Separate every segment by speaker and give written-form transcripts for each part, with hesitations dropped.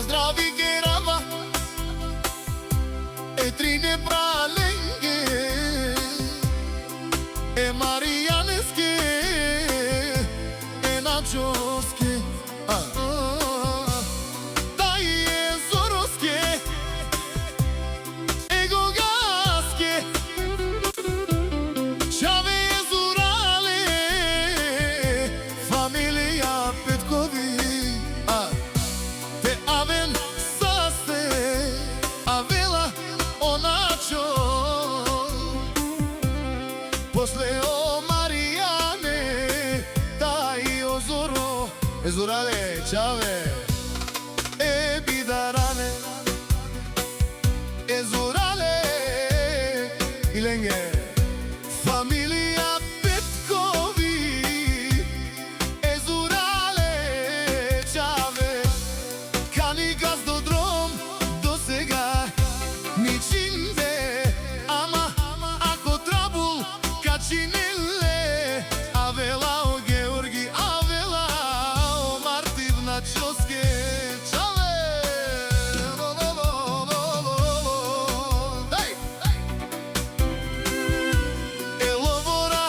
Speaker 1: здрави герава трine pralenge marianeske načoske daje zoroske egogaske čave zurale familija Petkovi te aven saste avela onačo posle o Marijane taj ozoro ezurale čave bidarane ezurale ilenge familija Petkovi ezurale čave kani gazdodrom do сега ničinde ama ako trabul kačinile avela o Georgi avela o Martiv na čoske čave elovora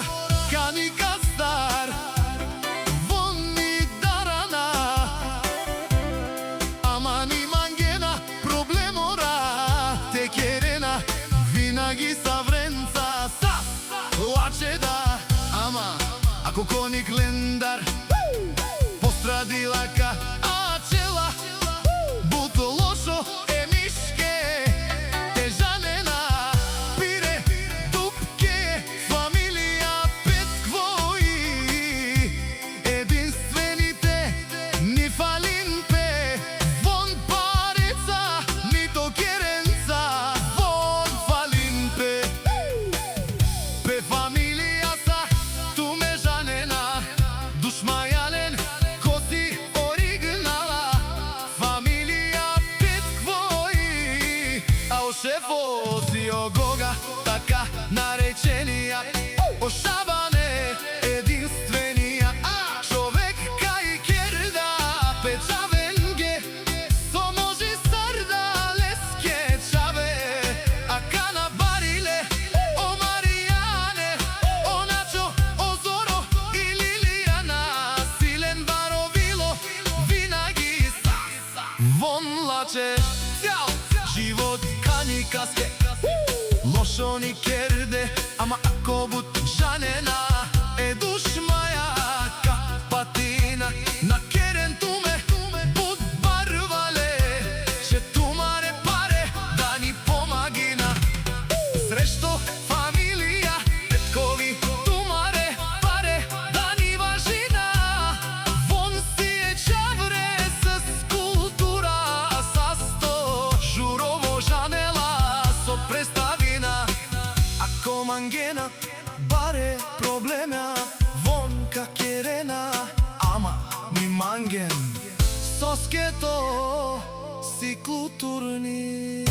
Speaker 1: kani gazdar vonni darana ama ni mangena problemora te kerena vinaги savrenca sas lače da ama ako konik lendar postradila ka ačela buto lošo miške te žanena pire dupke familija Petkvoji единствените ни фалинпе вон пареца нито керенца вон фалинпе пе familija sa tu me žanena dušmajanen kosi originala familija Petkvoji a o šefozi ogoga така наречения ошабане единствения човек кај керда печавенге со може сарда леске чаве а кана бариле о Маријане оначо озоро и Лилијана силен баровило винаги вон лаче цял живот кани каске лошо ни керде ама ако бут жанена душмаја ка патина на керен туме бут барвале че тумаре паре да ни помагина срешто familija Petkovi тумаре паре да ни важина вон си е чавре с култура састо журово жанела со представина ако мангена баре проблема вон ка керена ама ми манген соскето си културни